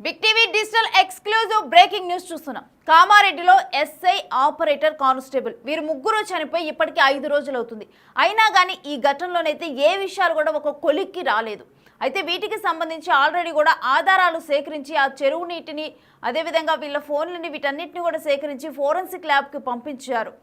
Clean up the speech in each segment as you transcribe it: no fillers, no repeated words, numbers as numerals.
Big TV digital exclusive breaking news చూస్తున్నాం. కామారెడ్డిలో SI operator constable వీరు ముగ్గురు చనిపోయి ఇప్పటికీ 5 రోజులు అవుతుంది. అయినా కానీ ఈ ఘటనలోనైతే ఏ విషయాలు కూడా ఒక కొలిక్కి రాలేదు. అయితే వీటికి సంబంధించి ఆల్రెడీ కూడా ఆధారాలు సేకరించి ఆ చెరువు నీటిని అదేవిధంగా వీళ్ళ ఫోన్లని వీటన్నిటిని కూడా సేకరించి ఫోరెన్సిక్ ల్యాబ్కి పంపించారు.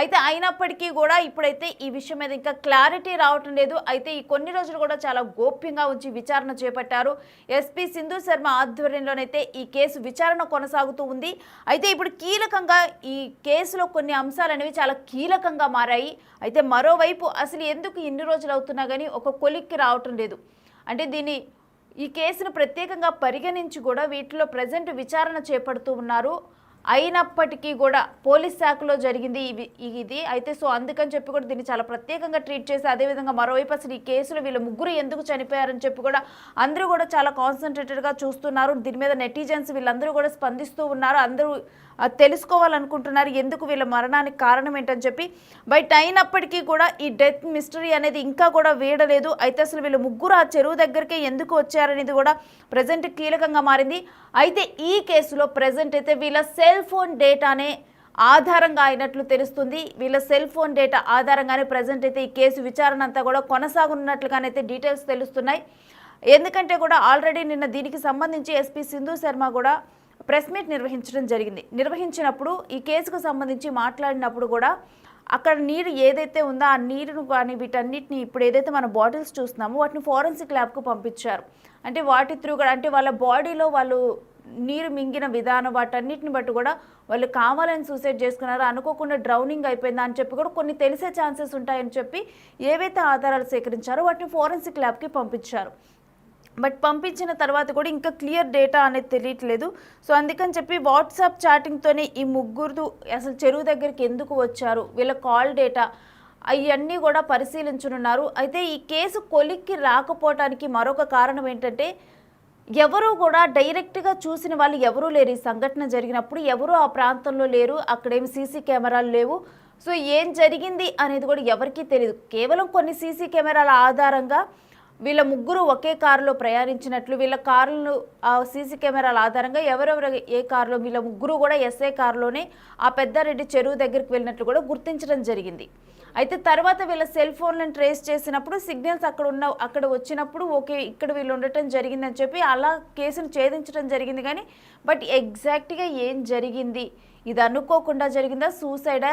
అయితే అయినప్పటికీ కూడా ఇప్పుడైతే ఈ విషయం మీద ఇంకా క్లారిటీ రావటం లేదు. అయితే ఈ కొన్ని రోజులు కూడా చాలా గోప్యంగా ఉంచి విచారణ చేపట్టారు. ఎస్పీ సింధు శర్మ ఆధ్వర్యంలోనైతే ఈ కేసు విచారణ కొనసాగుతూ ఉంది. అయితే ఇప్పుడు కీలకంగా ఈ కేసులో కొన్ని అంశాలు అనేవి చాలా కీలకంగా మారాయి. అయితే మరోవైపు అసలు ఎందుకు ఇన్ని రోజులు అవుతున్నా కానీ ఒక కొలిక్కి రావటం లేదు. అంటే ఈ కేసును ప్రత్యేకంగా పరిగణించి కూడా వీటిలో ప్రజెంట్ విచారణ చేపడుతూ ఉన్నారు. అయినప్పటికీ కూడా పోలీస్ శాఖలో జరిగింది ఇది అయితే సో అందుకని చెప్పి కూడా దీన్ని చాలా ప్రత్యేకంగా ట్రీట్ చేసి అదేవిధంగా మరోవైపు అసలు ఈ కేసులో వీళ్ళ ముగ్గురు ఎందుకు చనిపోయారని చెప్పి కూడా అందరూ కూడా చాలా కాన్సన్ట్రేటెడ్గా చూస్తున్నారు. దీని మీద నెటిజన్స్ వీళ్ళందరూ కూడా స్పందిస్తూ ఉన్నారు. అందరూ తెలుసుకోవాలనుకుంటున్నారు ఎందుకు వీళ్ళ మరణానికి కారణం ఏంటని చెప్పి. బట్ అయినప్పటికీ కూడా ఈ డెత్ మిస్టరీ అనేది ఇంకా కూడా వీడలేదు. అయితే అసలు వీళ్ళ ముగ్గురు ఆ చెరువు దగ్గరికి ఎందుకు వచ్చారనేది కూడా ప్రజెంట్ కీలకంగా మారింది. అయితే ఈ కేసులో ప్రజెంట్ అయితే వీళ్ళ సెల్ ఫోన్ డేటానే ఆధారంగా అయినట్లు తెలుస్తుంది. వీళ్ళ సెల్ ఫోన్ డేటా ఆధారంగానే ప్రజెంట్ అయితే ఈ కేసు విచారణ అంతా కూడా కొనసాగున్నట్లుగానైతే డీటెయిల్స్ తెలుస్తున్నాయి. ఎందుకంటే కూడా ఆల్రెడీ నిన్న దీనికి సంబంధించి ఎస్పీ సింధు శర్మ కూడా ప్రెస్ మీట్ నిర్వహించినప్పుడు ఈ కేసుకు సంబంధించి మాట్లాడినప్పుడు కూడా అక్కడ నీరు ఏదైతే ఉందో ఆ నీరును కానీ వీటన్నిటిని ఇప్పుడు ఏదైతే మన బాటిల్స్ చూస్తున్నామో వాటిని ఫోరెన్సిక్ ల్యాబ్కు పంపించారు. అంటే వాటి త్రూ కూడా అంటే వాళ్ళ బాడీలో వాళ్ళు నీరు మింగిన విధానం వాటన్నిటిని బట్టి కూడా వాళ్ళు కావాలని సూసైడ్ చేసుకున్నారో అనుకోకుండా డ్రౌనింగ్ అయిపోయిందా అని చెప్పి కూడా కొన్ని తెలిసే ఛాన్సెస్ ఉంటాయని చెప్పి ఏవైతే ఆధారాలు సేకరించారో వాటిని ఫోరెన్సిక్ ల్యాబ్కి పంపించారు. బట్ పంపించిన తర్వాత కూడా ఇంకా క్లియర్ డేటా అనేది తెలియట్లేదు. సో అందుకని చెప్పి వాట్సాప్ చాటింగ్తోనే ఈ ముగ్గురు అసలు చెరువు దగ్గరికి ఎందుకు వచ్చారు, వీళ్ళ కాల్ డేటా అవన్నీ కూడా పరిశీలించనున్నారు. అయితే ఈ కేసు కొలిక్కి రాకపోవటానికి మరొక కారణం ఏంటంటే ఎవరు కూడా డైరెక్ట్గా చూసిన వాళ్ళు ఎవరూ లేరు. ఈ సంఘటన జరిగినప్పుడు ఎవరూ ఆ ప్రాంతంలో లేరు. అక్కడేమి సీసీ కెమెరాలు లేవు. సో ఏం జరిగింది అనేది కూడా ఎవరికీ తెలియదు. కేవలం కొన్ని సీసీ కెమెరాల ఆధారంగా వీళ్ళ ముగ్గురు ఒకే కారులో ప్రయాణించినట్లు వీళ్ళ కారులను ఆ సీసీ కెమెరాల ఆధారంగా ఎవరెవరు ఏ కారులో వీళ్ళ ముగ్గురు కూడా ఎస్ఐ కారులోనే ఆ పెద్దారెడ్డి చెరువు దగ్గరికి వెళ్ళినట్లు కూడా గుర్తించడం జరిగింది. అయితే తర్వాత వీళ్ళ సెల్ ఫోన్లను ట్రేస్ చేసినప్పుడు సిగ్నల్స్ అక్కడ వచ్చినప్పుడు ఓకే ఇక్కడ వీళ్ళు ఉండటం జరిగిందని చెప్పి అలా కేసును ఛేదించడం జరిగింది. కానీ బట్ ఎగ్జాక్ట్గా ఏం జరిగింది, ఇది అనుకోకుండా జరిగిందా, సూసైడా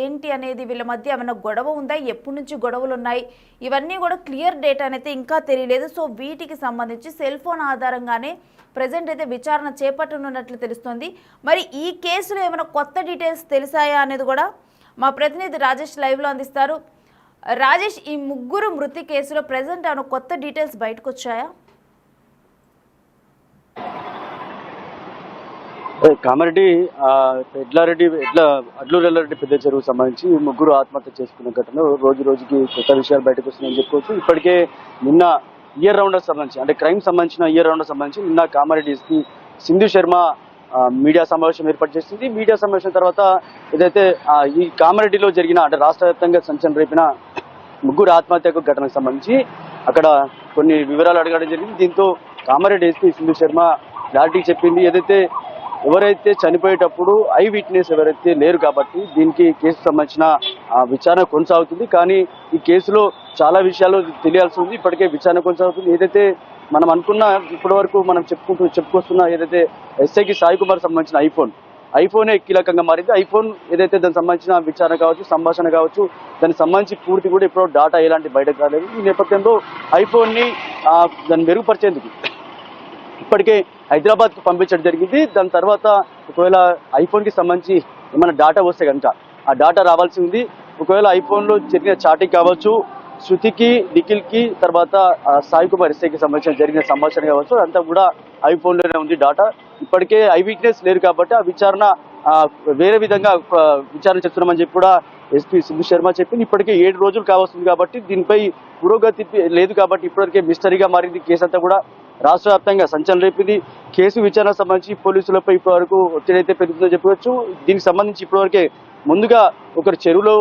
ఏంటి అనేది వీళ్ళ మధ్య ఏమైనా గొడవ ఉందా, ఎప్పటి నుంచి గొడవలు ఉన్నాయి, ఇవన్నీ కూడా క్లియర్ డేటా అయితే ఇంకా తెలియలేదు. సో వీటికి సంబంధించి సెల్ ఫోన్ ఆధారంగానే ప్రజెంట్ అయితే విచారణ చేపట్టనున్నట్లు తెలుస్తుంది. మరి ఈ కేసులో ఏమైనా కొత్త డీటెయిల్స్ తెలిసాయా అనేది కూడా మా ప్రతినిధి రాజేష్ లైవ్లో అందిస్తారు. రాజేష్, ఈ ముగ్గురు మృతి కేసులో ప్రజెంట్ ఏమైనా కొత్త డీటెయిల్స్ బయటకు వచ్చాయా? కామారెడ్డి అడ్లూరు ఎల్లారెడ్డి పెద్ద చెరువుకు సంబంధించి ముగ్గురు ఆత్మహత్య చేసుకున్న ఘటన రోజు రోజుకి కొత్త విషయాలు బయటకు వస్తున్నాయని చెప్పుకోవచ్చు. ఇప్పటికే నిన్న ఇయర్ రౌండర్ సంబంధించి అంటే క్రైమ్ సంబంధించిన ఇయర్ రౌండర్ సంబంధించి నిన్న కామారెడ్డి ఎస్పీ సింధు శర్మ మీడియా సమావేశం ఏర్పాటు చేసింది. మీడియా సమావేశం తర్వాత ఏదైతే ఈ కామారెడ్డిలో జరిగిన అంటే రాష్ట్ర వ్యాప్తంగా సంచలనం రేపిన ముగ్గురు ఆత్మహత్యకు ఘటనకు సంబంధించి అక్కడ కొన్ని వివరాలు అడగడం జరిగింది. దీంతో కామారెడ్డి ఎస్పీ సింధు శర్మ క్లారిటీ చెప్పింది. ఏదైతే ఎవరైతే చనిపోయేటప్పుడు ఐ విట్నెస్ ఎవరైతే లేరు కాబట్టి దీనికి కేసు సంబంధించిన విచారణ కొనసాగుతుంది. కానీ ఈ కేసులో చాలా విషయాలు తెలియాల్సి ఉంది. ఇప్పటికే విచారణ కొనసాగుతుంది. ఏదైతే మనం అనుకున్న ఇప్పటి వరకు మనం చెప్పుకొస్తున్న ఏదైతే ఎస్ఐకి సాయి కుమార్ సంబంధించిన ఐఫోనే కీలకంగా మారింది. ఐఫోన్ ఏదైతే దానికి సంబంధించిన విచారణ కావచ్చు, సంభాషణ కావచ్చు, దానికి సంబంధించి పూర్తి కూడా ఇప్పుడు డాటా ఎలాంటి బయటకు రాలేదు. ఈ నేపథ్యంలో ఐఫోన్ని దాన్ని మెరుగుపరిచేందుకు ఇప్పటికే హైదరాబాద్కు పంపించడం జరిగింది. దాని తర్వాత ఒకవేళ ఐఫోన్కి సంబంధించి ఏమైనా డాటా వస్తే కనుక ఆ డాటా రావాల్సి ఉంది. ఒకవేళ ఐఫోన్లో జరిగిన చాటింగ్ కావచ్చు, శృతికి, నిఖిల్కి, తర్వాత సాయి కుమార్ ఎస్ఐకి సంబంధించిన జరిగిన సంభాషణ కావచ్చు, అంతా కూడా ఐఫోన్లోనే ఉంది డాటా. ఇప్పటికే ఐ విట్నెస్ లేరు కాబట్టి ఆ విచారణ వేరే విధంగా విచారణ చేస్తున్నామని చెప్పి కూడా ఎస్పీ సింధు శర్మ చెప్పింది. ఇప్పటికే 7 రోజులు కావస్తుంది కాబట్టి దీనిపై పురోగతి లేదు కాబట్టి ఇప్పటికే మిస్టరీగా మారింది. కేసు అంతా కూడా రాష్ట్ర వ్యాప్తంగా సంచలనం రేపింది. కేసు విచారణ సంబంధించి పోలీసులపై ఇప్పటివరకు ఒత్తిడి అయితే పెరుగుతుందో చెప్పవచ్చు. దీనికి సంబంధించి ఇప్పటివరకే ముందుగా ఒకరు చెరువులో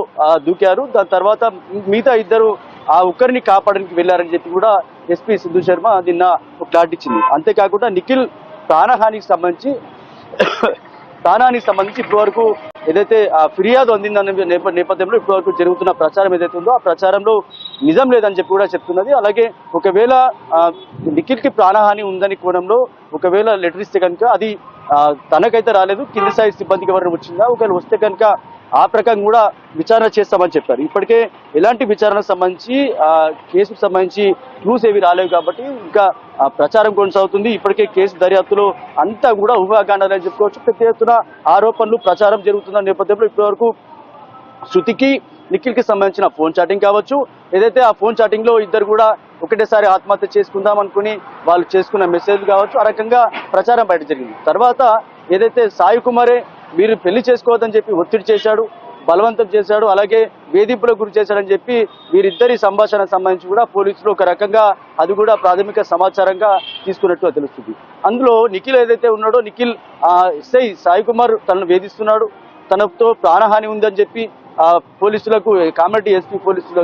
దూకారు. దాని తర్వాత మిగతా ఇద్దరు ఆ ఒక్కరిని కాపాడడానికి వెళ్లారని చెప్పి కూడా ఎస్పీ సింధు శర్మ నిన్న క్లారిటీ ఇచ్చింది. అంతేకాకుండా నిఖిల్ ప్రాణహానికి సంబంధించి ఇప్పటివరకు ఏదైతే ఫిర్యాదు అందిందన్న నేపథ్యంలో ఇప్పటివరకు జరుగుతున్న ప్రచారం ఏదైతే ఉందో ఆ ప్రచారంలో నిజం లేదని చెప్పి కూడా చెప్తున్నది. అలాగే ఒకవేళ నిఖిల్కి ప్రాణహాని ఉందని కోణంలో ఒకవేళ లెటర్ ఇస్తే కనుక అది తనకైతే రాలేదు, కింది స్థాయి సిబ్బందికి ఎవరైనా వచ్చిందా, ఒకవేళ వస్తే కనుక ఆ ప్రకారం కూడా విచారణ చేస్తామని చెప్పారు. ఇప్పటికే ఎలాంటి విచారణకు సంబంధించి కేసుకు సంబంధించి క్లూస్ ఏవి రాలేవు కాబట్టి ఇంకా ప్రచారం కొనసాగుతుంది. ఇప్పటికే కేసు దర్యాప్తులో అంతా కూడా ఊహాగాండాలని చెప్పుకోవచ్చు. పెద్ద ఎత్తున ఆరోపణలు ప్రచారం జరుగుతున్న నేపథ్యంలో ఇప్పటివరకు శృతికి నిఖిల్కి సంబంధించిన ఫోన్ చాటింగ్ కావచ్చు, ఏదైతే ఆ ఫోన్ చాటింగ్ లో ఇద్దరు కూడా ఒకటేసారి ఆత్మహత్య చేసుకుందాం అనుకుని వాళ్ళు చేసుకున్న మెసేజ్ కావచ్చు, ఆ రకంగా ప్రచారం బయట జరిగింది. తర్వాత ఏదైతే సాయి కుమారే మీరు పెళ్లి చేసుకోవద్దని చెప్పి ఒత్తిడి చేశాడు, బలవంతం చేశాడు, అలాగే వేధింపులకు గురి చేశాడని చెప్పి వీరిద్దరి సంభాషణకు సంబంధించి కూడా పోలీసులు ఒక రకంగా అది కూడా ప్రాథమిక సమాచారంగా తీసుకున్నట్టుగా తెలుస్తుంది. అందులో నిఖిల్ ఏదైతే ఉన్నాడో నిఖిల్ ఎస్ఐ సాయి కుమార్ తనను వేధిస్తున్నాడు, తనతో ప్రాణహాని ఉందని చెప్పి పోలీసులకు కామారెడ్డి ఎస్పీ పోలీసుల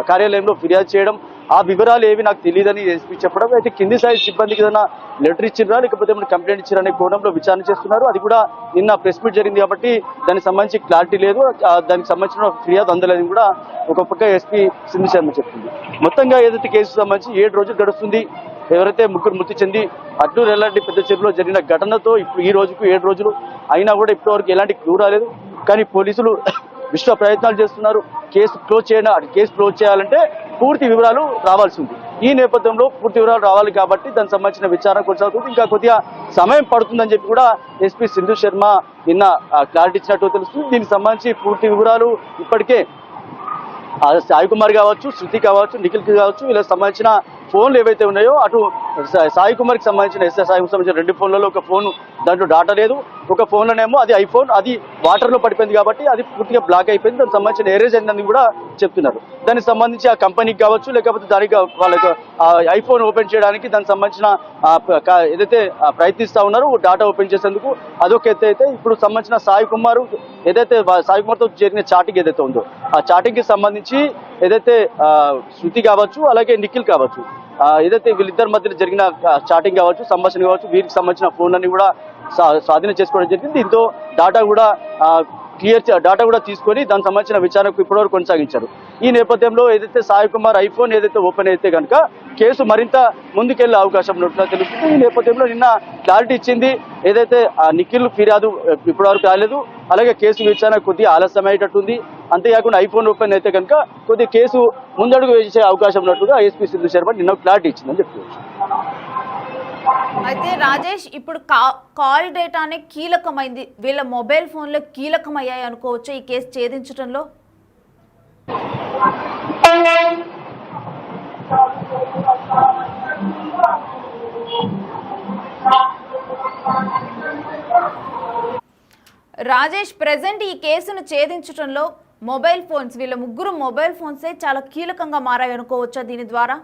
కార్యాలయంలో ఫిర్యాదు చేయడం, ఆ వివరాలు ఏవి నాకు తెలియదని ఎస్పీ చెప్పడం, అయితే కింది స్థాయి సిబ్బందికి ఏదైనా లెటర్ ఇచ్చిరా లేకపోతే ఏమైనా కంప్లైంట్ ఇచ్చారనే కోణంలో విచారణ చేస్తున్నారు. అది కూడా నిన్న ప్రెస్ మీట్ జరిగింది కాబట్టి దానికి సంబంధించి క్లారిటీ లేదు, దానికి సంబంధించిన ఫిర్యాదు అందలేదని కూడా ఒక పక్క ఎస్పీ సింధు శర్మ చెప్తుంది. మొత్తంగా ఏదైతే కేసు సంబంధించి 7 రోజులు గడుస్తుంది. ఎవరైతే ముగ్గురు మృతి చెంది అడ్డూరు ఎల్లాంటి పెద్ద చెరువులో జరిగిన ఘటనతో ఇప్పుడు ఈ రోజుకు 7 రోజులు అయినా కూడా ఇప్పటివరకు ఎలాంటి క్లూ రాలేదు. కానీ పోలీసులు విశ్వ ప్రయత్నాలు చేస్తున్నారు. కేసు క్లోజ్ చేయాలంటే పూర్తి వివరాలు రావాల్సి ఉంది. ఈ నేపథ్యంలో పూర్తి వివరాలు రావాలి కాబట్టి దానికి సంబంధించిన విచారణ కొనసాగుతుంది. ఇంకా కొద్దిగా సమయం పడుతుందని చెప్పి కూడా ఎస్పీ సింధు శర్మ నిన్న క్లారిటీ ఇచ్చినట్టు తెలుస్తుంది. దీనికి సంబంధించి పూర్తి వివరాలు ఇప్పటికే సాయి కుమార్ కావచ్చు, శృతి కావచ్చు, నిఖిల్కి కావచ్చు, వీళ్ళకి సంబంధించిన ఫోన్లు ఏవైతే ఉన్నాయో అటు సాయి కుమార్కి సంబంధించిన సాయి సంబంధించిన 2 ఫోన్లలో ఒక ఫోన్ దాంట్లో డాటా లేదు, ఒక ఫోన్లోనేమో అది ఐఫోన్, అది వాటర్లో పడిపోయింది కాబట్టి అది పూర్తిగా బ్లాక్ అయిపోయింది, దానికి సంబంధించిన ఎరేజ్ అయిందని కూడా చెప్తున్నారు. దానికి సంబంధించి ఆ కంపెనీకి కావచ్చు లేకపోతే దానికి వాళ్ళకి ఐఫోన్ ఓపెన్ చేయడానికి దానికి సంబంధించిన ఏదైతే ప్రయత్నిస్తూ ఉన్నారో డాటా ఓపెన్ చేసేందుకు అదొక ఎత్తు అయితే ఇప్పుడు సంబంధించిన సాయి కుమార్తో జరిగిన చాటింగ్ ఏదైతే ఉందో ఆ చాటింగ్కి సంబంధించి ఏదైతే శృతి కావచ్చు అలాగే నిఖిల్ కావచ్చు, ఏదైతే వీళ్ళిద్దరి మధ్యలో జరిగిన చాటింగ్ కావచ్చు, సంభాషణ కావచ్చు, వీరికి సంబంధించిన ఫోన్లన్నీ కూడా స్వాధీనం చేసుకోవడం జరిగింది. దీంతో డాటా కూడా తీసుకొని దానికి సంబంధించిన విచారణకు ఇప్పటివరకు కొనసాగించారు. ఈ నేపథ్యంలో ఏదైతే సాయి కుమార్ ఐఫోన్ ఏదైతే ఓపెన్ అయితే కనుక కేసు మరింత ముందుకెళ్లే అవకాశం ఉన్నట్లు తెలుస్తుంది. ఈ నేపథ్యంలో నిన్న క్లారిటీ ఇచ్చింది, ఏదైతే నిఖిల్ ఫిర్యాదు ఇప్పటివరకు రాలేదు, అలాగే కేసు విచారణ కొద్దిగా ఆలస్యం అయ్యేటట్టుంది, అంతేకాకుండా ఐఫోన్ ఓపెన్ అయితే కనుక కొద్దిగా కేసు ముందడుగు వేసే అవకాశం ఉన్నట్టుగా ఎస్పీ సింధు శర్మ నిన్న క్లారిటీ ఇచ్చిందని చెప్తున్నారు. అయితే రాజేష్, ఇప్పుడు కాల్ డేటానే కీలకమైంది, వీళ్ళ మొబైల్ ఫోన్లో కీలకమయ్యాయి అనుకోవచ్చు ఈ కేసు ఛేదించడంలో. రాజేష్, ప్రెజెంట్ ఈ కేసును ఛేదించడంలో మొబైల్ ఫోన్స్, వీళ్ళ ముగ్గురు మొబైల్ ఫోన్సే చాలా కీలకంగా మారాయి అనుకోవచ్చా దీని ద్వారా?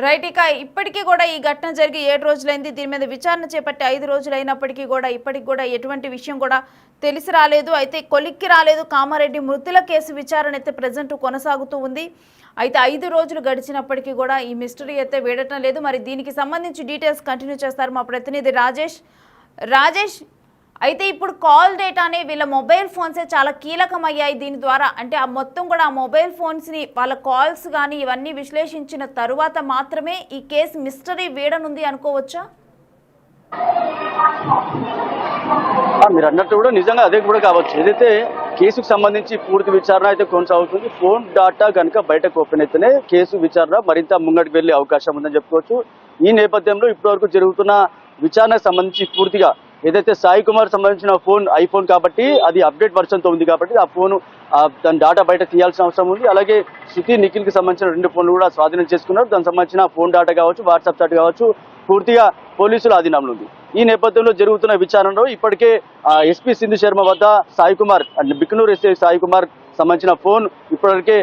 రైట్, ఇక ఇప్పటికీ కూడా ఈ ఘటన జరిగి 7 రోజులైంది, దీని మీద విచారణ చేపట్టి 5 రోజులు అయినప్పటికీ కూడా ఇప్పటికి కూడా ఎటువంటి విషయం కూడా తెలిసి రాలేదు, అయితే కొలిక్కి రాలేదు. కామారెడ్డి మృతుల కేసు విచారణ అయితే ప్రజెంట్ కొనసాగుతూ ఉంది. అయితే 5 రోజులు గడిచినప్పటికీ కూడా ఈ మిస్టరీ అయితే వీడటం లేదు. మరి దీనికి సంబంధించి డీటెయిల్స్ కంటిన్యూ చేస్తారు మా ప్రతినిధి రాజేష్. అయితే ఇప్పుడు కాల్ డేటానే వీళ్ళ మొబైల్ ఫోన్సే చాలా కీలకమయ్యాయి దీని ద్వారా, అంటే ఆ మొత్తం కూడా ఆ మొబైల్ ఫోన్స్ని వాళ్ళ కాల్స్ కానీ ఇవన్నీ విశ్లేషించిన తరువాత మాత్రమే ఈ కేసు మిస్టరీ వీడనుంది అనుకోవచ్చా? మీరు అన్నట్టు కూడా నిజంగా అదే కూడా కావచ్చు. ఏదైతే కేసుకు సంబంధించి పూర్తి విచారణ అయితే కొనసాగుతుంది. ఫోన్ డాటా కనుక బయటకు ఓపెన్ అయితేనే కేసు విచారణ మరింత ముంగడికి వెళ్ళే అవకాశం ఉందని చెప్పుకోవచ్చు. ఈ నేపథ్యంలో ఇప్పటివరకు జరుగుతున్న విచారణకు సంబంధించి పూర్తిగా ఏదైతే సాయి కుమార్ సంబంధించిన ఫోన్ ఐఫోన్ కాబట్టి అది అప్డేట్ వర్షన్తో ఉంది కాబట్టి ఆ ఫోన్ దాని డాటా బయట తీయాల్సిన అవసరం ఉంది. అలాగే శృతి నిఖిల్కి సంబంధించిన 2 ఫోన్లు కూడా స్వాధీనం చేసుకున్నారు. దానికి సంబంధించిన ఫోన్ డాటా కావచ్చు, వాట్సాప్ చాట్ కావచ్చు, పూర్తిగా పోలీసుల ఆధీనంలో ఉంది. ఈ నేపథ్యంలో జరుగుతున్న విచారణలో ఇప్పటికే ఎస్పీ సింధు శర్మ వద్ద సాయి కుమార్ బిక్నూర్ ఎస్ఐ సాయి కుమార్ సంబంధించిన ఫోన్ ఇప్పటివరకే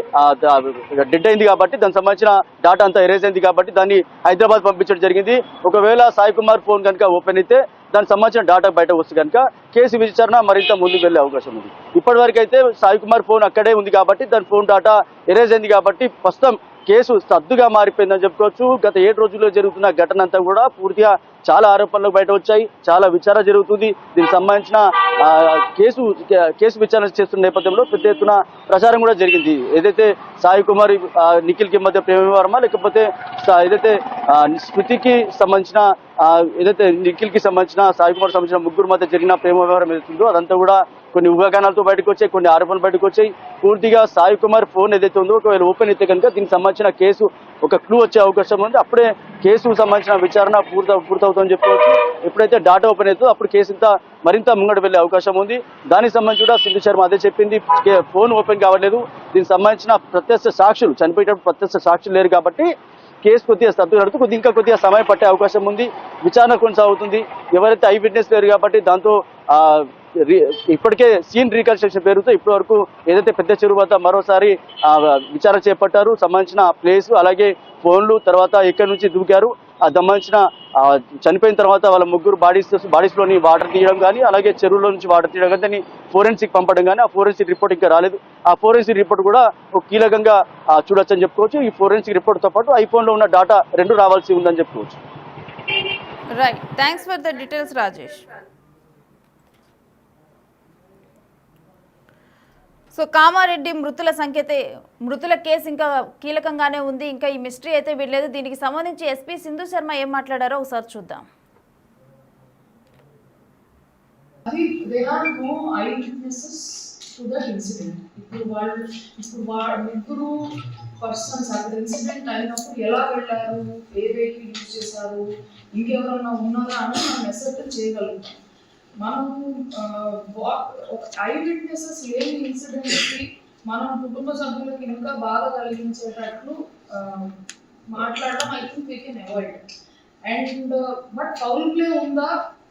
డెడ్ అయింది కాబట్టి దానికి సంబంధించిన డాటా అంతా ఎరేజ్ అయింది కాబట్టి దాన్ని హైదరాబాద్ పంపించడం జరిగింది. ఒకవేళ సాయి కుమార్ ఫోన్ కనుక ఓపెన్ అయితే దానికి సంబంధించిన డేటా బయట వస్తే కనుక కేసు విచారణ మరింత ముందుకు వెళ్ళే అవకాశం ఉంది. ఇప్పటివరకు అయితే సాయి కుమార్ ఫోన్ అక్కడే ఉంది కాబట్టి దాని ఫోన్ డేటా ఎరేజ్ అయింది కాబట్టి ప్రస్తుతం కేసు సద్దుగా మారిపోయిందని చెప్పుకోవచ్చు. గత 7 రోజుల్లో జరుగుతున్న ఘటన అంతా కూడా పూర్తిగా చాలా ఆరోపణలు బయట వచ్చాయి, చాలా విచారణ జరుగుతుంది. దీనికి సంబంధించిన కేసు విచారణ చేస్తున్న నేపథ్యంలో పెద్ద ఎత్తున ప్రచారం కూడా జరిగింది. ఏదైతే సాయి కుమార్ నిఖిల్కి మధ్య ప్రేమ వ్యవహారమా లేకపోతే ఏదైతే స్మృతికి సంబంధించిన ఏదైతే నిఖిల్కి సంబంధించిన సాయి కుమార్ సంబంధించిన ముగ్గురు మధ్య జరిగిన ప్రేమ వ్యవహారం ఏదైతుందో అదంతా కూడా కొన్ని ఊహాగానాలతో బయటకు వచ్చాయి, కొన్ని ఆరోపణలు బయటకు వచ్చాయి. పూర్తిగా సాయి కుమార్ ఫోన్ ఏదైతే ఉందో ఒకవేళ ఓపెన్ అయితే కనుక దీనికి సంబంధించిన కేసు ఒక క్లూ వచ్చే అవకాశం ఉంది. అప్పుడే కేసుకు సంబంధించిన విచారణ పూర్తవుతుందని చెప్పుకోవచ్చు. ఎప్పుడైతే డాటా ఓపెన్ అవుతుందో అప్పుడు కేసు మరింత ముంగడు వెళ్లే అవకాశం ఉంది. దానికి సంబంధించి కూడా సింధు శర్మ అదే చెప్పింది, ఫోన్ ఓపెన్ కావట్లేదు. దీనికి సంబంధించిన ప్రత్యక్ష సాక్షులు చనిపోయేటప్పుడు ప్రత్యక్ష సాక్షులు లేరు కాబట్టి కేసు కొద్దిగా సర్దు నడుతూ ఇంకా కొద్దిగా సమయం పట్టే అవకాశం ఉంది. విచారణ కొనసాగుతుంది. ఎవరైతే ఐ విట్నెస్ లేరు కాబట్టి దాంతో ఇప్పటికే సీన్ రీకన్స్ట్రక్షన్ పేరుతో ఇప్పటి వరకు ఏదైతే పెద్ద చెరువు వద్ద మరోసారి విచారణ చేపట్టారు. సంబంధించిన ప్లేస్ అలాగే ఫోన్లు తర్వాత ఎక్కడి నుంచి దూకారు సంబంధించిన చనిపోయిన తర్వాత వాళ్ళ ముగ్గురు బాడీస్లోని వాటర్ తీయడం కానీ అలాగే చెరువులో నుంచి వాటర్ తీయడం కానీ దాన్ని ఫోరెన్సిక్ పంపడం కానీ ఆ ఫోరెన్సిక్ రిపోర్ట్ ఇంకా రాలేదు. ఆ ఫోరెన్సిక్ రిపోర్ట్ కూడా ఒక కీలకంగా చూడొచ్చు అని చెప్పుకోవచ్చు. ఈ ఫోరెన్సిక్ రిపోర్ట్తో పాటు ఐఫోన్లో ఉన్న డాటా 2 రావాల్సి ఉందని చెప్పుకోవచ్చు. Right, thanks for the details Rajesh. So Kamareddy మృతుల కేసు ఇంకా కీలకంగానే ఉంది. ఇంకా ఈ మిస్టరీ అయితే వీడలేదు. దీనికి సంబంధించి ఎస్పీ సింధు శర్మ ఏం మాట్లాడారో ఒకసారి చూద్దాం. ముగ్గురు పర్సన్స్ అక్కడ ఇన్సిడెంట్ అయినప్పుడు ఎలా వెళ్ళారు, ఏ వెహికల్ యూజ్ చేశారు, ఇంకెవరన్నా ఉన్నారా అని మనం అసెప్ట్ చేయగలుగుతాం. మనము ఐ విట్నెసెస్ లేని ఇన్సిడెంట్స్కి మనం కుటుంబ సభ్యులకు ఇంకా బాధ కలిగించేటట్లు మాట్లాడడం I think we can avoid. And but foul play ఉందా,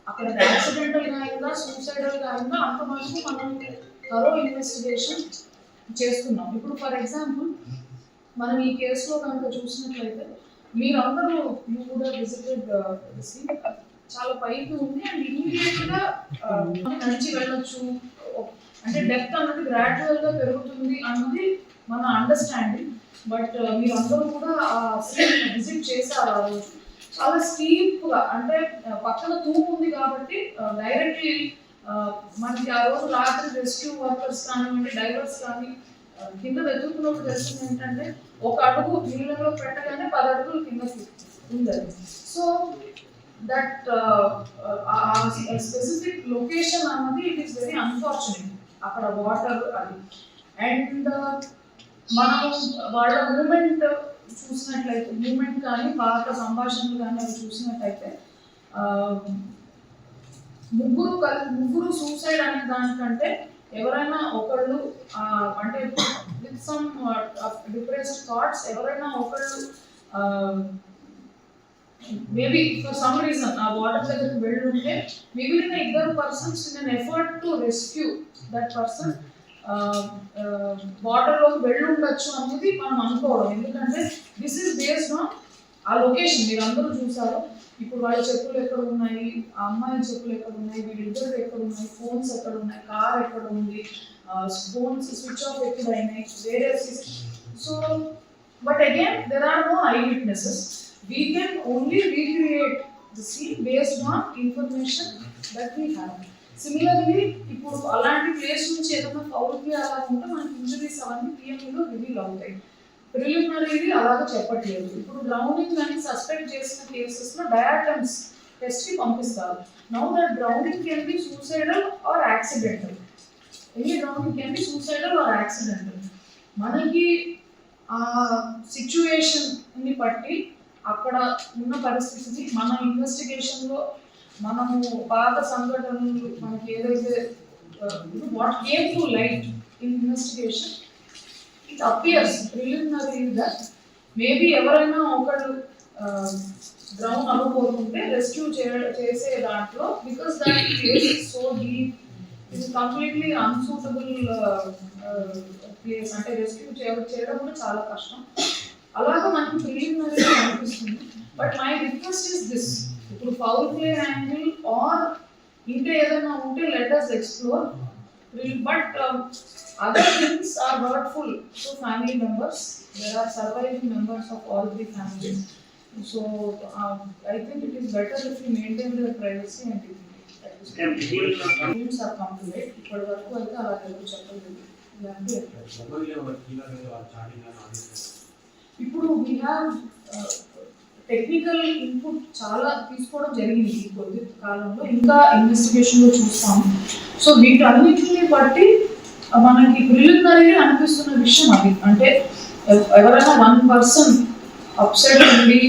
అక్కడ యాక్సిడెంటల్గా అయిందా, సూసైడల్గా అయిందా, అంత మటుకు మనం థరో ఇన్వెస్టిగేషన్ చేస్తున్నాం. ఇప్పుడు ఫర్ ఎగ్జాంపుల్ మనం ఈ కేసులో కనుక చూసినట్లయితే మీరందరూ యూ కూడా విజిటెడ్ చాలా పైకి ఉంది అండ్ ఇమీడియట్ గా నడిచి వెళ్ళొచ్చు. అంటే డెప్త్ అన్నది గ్రాడ్యువల్ గా పెరుగుతుంది అన్నది మన అండర్స్టాండింగ్. బట్ మీరందరూ కూడా విజిట్ చేశారు. చాలా స్టీప్ గా అంటే పక్కన తూపు ఉంది కాబట్టి డైరెక్ట్లీ మనకి ఆ రోజు రాత్రి రెస్క్యూ వర్కర్స్ కానివ్వండి, డైవర్స్ కానీ కింద వెతుకున్నప్పుడు తెలిసింది ఏంటంటే ఒక అడుగు నీళ్ళలో పెట్టగానే 10 అడుగులు కిందకి ఉంది. సో that specific location అన్నది it is very unfortunate అక్కడ వాటర్ అది. అండ్ మనం వాళ్ళ మూమెంట్ చూసినట్లయితే మూమెంట్ కానీ పాత సంభాషణలు కానీ అవి చూసినట్లయితే ముగ్గురు సూసైడ్ అనే దానికంటే ఎవరైనా ఒకళ్ళు అంటే విత్ సమ్ డిప్రెస్డ్ థాట్స్ ఎవరైనా ఒకళ్ళు మేబీ ఫర్ సమ్ రీజన్ ఆ వాటర్ దగ్గరికి వెళ్ళుంటే మిగిలిన 2 persons in an effort to rescue that person వాటర్లోకి వెళ్ళుండొచ్చు అనేది మనం అనుకోవడం. ఎందుకంటే దిస్ ఈస్ బేస్డ్ ఆన్ ఆ లొకేషన్. మీరు అందరూ చూసారు. ఇప్పుడు వాళ్ళ చెప్పులు ఎక్కడ ఉన్నాయి, ఆ అమ్మాయి చెప్పులు ఎక్కడ ఉన్నాయి, వీళ్ళిద్దరు ఎక్కడ ఉన్నాయి, ఫోన్స్ ఎక్కడ ఉన్నాయి, కార్ ఎక్కడ ఉంది, ఫోన్స్ స్విచ్ ఆఫ్ ఎక్కడ అయినాయి, వేరే. So but again there are no eye witnesses. We can only recreate the scene based on information that we have. Similarly, ఇప్పుడు అలాంటి ప్లేస్ నుంచి ఏదైనా ఫౌల్ ప్లే అలా ఉంటే మనకి ఇంజరీస్ అవన్నీ పిఎంలో రివీల్ అవుతాయి. ప్రిలిమినరీ అలాగా చెప్పట్లేదు. ఇప్పుడు డ్రౌనింగ్ అని సస్పెక్ట్ చేసిన కేసెస్లో డయాటమ్స్ టెస్ట్కి పంపిస్తారు. Now that drowning can be suicidal or accidental. Any drowning can be suicidal or accidental. మనకి ఆ సిచ్యువేషన్ని బట్టి అక్కడ ఉన్న పరిస్థితిని మన ఇన్వెస్టిగేషన్లో మనము పాత సంఘటనలు మనకి ఏదైతే what came to light in investigation it appears preliminary that maybe ఎవరైనా ఒకళ్ళు డ్రౌన్ అవ్వబోతుంటే రెస్క్యూ చేసే దాంట్లో because that place is so deep, it is completely unsuitable place. అంటే రెస్క్యూ చేయడం కూడా చాలా కష్టం. అలాగా మనకు ప్రిలిమినరీగా అనిపిస్తుంది. But my request is this, ఇప్పుడు ఫౌల్ ప్లే యాంగిల్ ఆర్ ఇంకా ఏదైనా ఉంటే let us explore. But other things are hurtful to family members. There are surviving members of all three families. So I think it is better if we maintain their privacy and dignity. Rules are come to it. ఇప్పటి వరకు అయితే అలా ఎవరు చెప్పలేదు. ఇప్పుడు we have technical input చాలా తీసుకోవడం జరిగింది ఈ కొద్ది కాలంలో, ఇంకా ఇన్వెస్టిగేషన్ లో చూస్తాం. సో వీటన్నిటిని బట్టి మనకి ప్రిలిమినరీ అనిపిస్తున్న విషయం అది, అంటే ఎవరైనా 1 అప్సెట్ ఉండి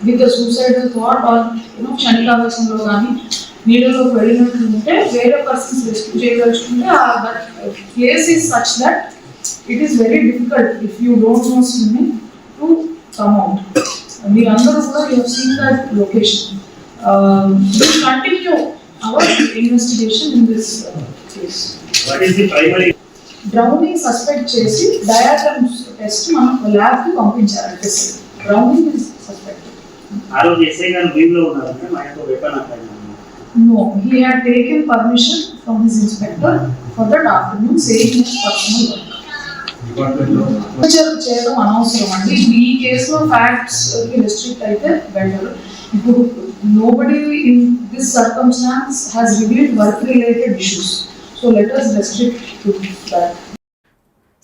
విత్ సూసైడల్ థాట్ ఆర్ క్షణికావేశంలో కానీ నీడలోకి వెళ్ళినట్టు ఉంటే వేరే పర్సన్స్ రెస్క్యూ చేయదలుచుకుంటే that place is such that it is very difficult if you don't know swimming to come out. మీరందరూ కూడా you have seen that location. We will continue our investigation in this case. What is the primary? Drowning suspect చేసి diaphragm test మనం lab కి పంపించారు. Drowning is suspected. ఆ రోజు SI గారు leave లో ఉన్నారంటే మనకు వెపన్ అక్కడ. No, he had taken permission from his inspector for that afternoon, saying his personal work. చేయడం అనవసరం అండి. ఇప్పుడు ఈ కేసులో ఫ్యాక్ట్స్ రెస్ట్రిక్ట్ అయితే బెటర్. ఇప్పుడు nobody in this circumstances has revealed work related issues, so let us restrict to that.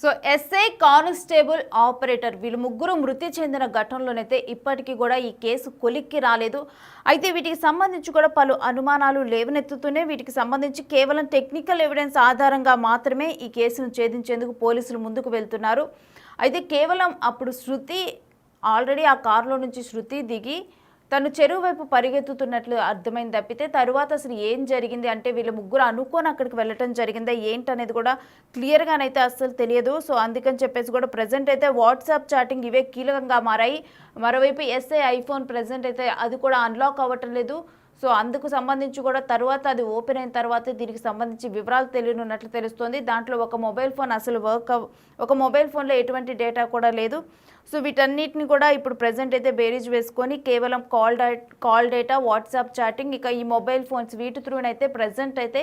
So SI, constable, operator వీళ్ళు ముగ్గురు మృతి చెందిన ఘటనలోనైతే ఇప్పటికీ కూడా ఈ కేసు కొలిక్కి రాలేదు. అయితే వీటికి సంబంధించి కూడా పలు అనుమానాలు లేవనెత్తుతూనే వీటికి సంబంధించి కేవలం టెక్నికల్ ఎవిడెన్స్ ఆధారంగా మాత్రమే ఈ కేసును ఛేదించేందుకు పోలీసులు ముందుకు వెళ్తున్నారు. అయితే కేవలం అప్పుడు శృతి ఆల్రెడీ ఆ కారులో నుంచి శృతి దిగి తను చెరువు వైపు పరిగెత్తుతున్నట్లు అర్థమైంది తప్పితే తరువాత అసలు ఏం జరిగింది అంటే వీళ్ళు ముగ్గురు అనుకోని అక్కడికి వెళ్ళటం జరిగిందా ఏంటనేది కూడా క్లియర్గానైతే అస్సలు తెలియదు. సో అందుకని చెప్పేసి కూడా ప్రజెంట్ అయితే వాట్సాప్ చాటింగ్ ఇవే కీలకంగా మారాయి. మరోవైపు ఎస్ఐ ఐఫోన్ ప్రజెంట్ అయితే అది కూడా అన్లాక్ అవ్వటం లేదు. సో అందుకు సంబంధించి కూడా తర్వాత అది ఓపెన్ అయిన తర్వాత దీనికి సంబంధించి వివరాలు తెలియనున్నట్లు తెలుస్తోంది. దాంట్లో ఒక మొబైల్ ఫోన్ అసలు ఒక మొబైల్ ఫోన్లో ఎటువంటి డేటా కూడా లేదు. సో వీటన్నిటిని కూడా ఇప్పుడు ప్రజెంట్ అయితే బేరీజ్ వేసుకొని కేవలం కాల్ డేటా, వాట్సాప్ చాటింగ్, ఇక ఈ మొబైల్ ఫోన్స్ వీటి త్రూనైతే ప్రజెంట్ అయితే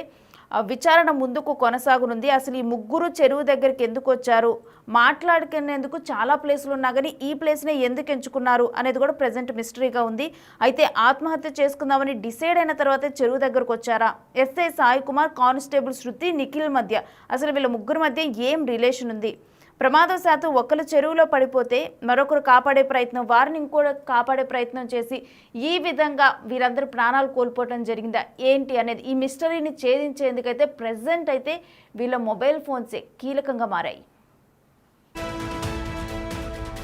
విచారణ ముందుకు కొనసాగనుంది. అసలు ఈ ముగ్గురు చెరువు దగ్గరికి ఎందుకు వచ్చారు, మాట్లాడుకునేందుకు చాలా ప్లేసులు ఉన్నా కానీ ఈ ప్లేస్నే ఎందుకు ఎంచుకున్నారు అనేది కూడా ప్రజెంట్ మిస్టరీగా ఉంది. అయితే ఆత్మహత్య చేసుకుందామని డిసైడ్ అయిన తర్వాత చెరువు దగ్గరకు వచ్చారా, ఎస్ఐ సాయి కుమార్, కానిస్టేబుల్ శృతి, నిఖిల్ మధ్య అసలు వీళ్ళ ముగ్గురు మధ్య ఏం రిలేషన్ ఉంది, ప్రమాదశాత్తు ఒకరు చెరువులో పడిపోతే మరొకరు కాపాడే ప్రయత్నం, వారిని ఇంకోటి కాపాడే ప్రయత్నం చేసి ఈ విధంగా వీరందరూ ప్రాణాలు కోల్పోవడం జరిగిందా ఏంటి అనేది ఈ మిస్టరీని ఛేదించేందుకైతే ప్రజెంట్ అయితే వీళ్ళ మొబైల్ ఫోన్సే కీలకంగా మారాయి.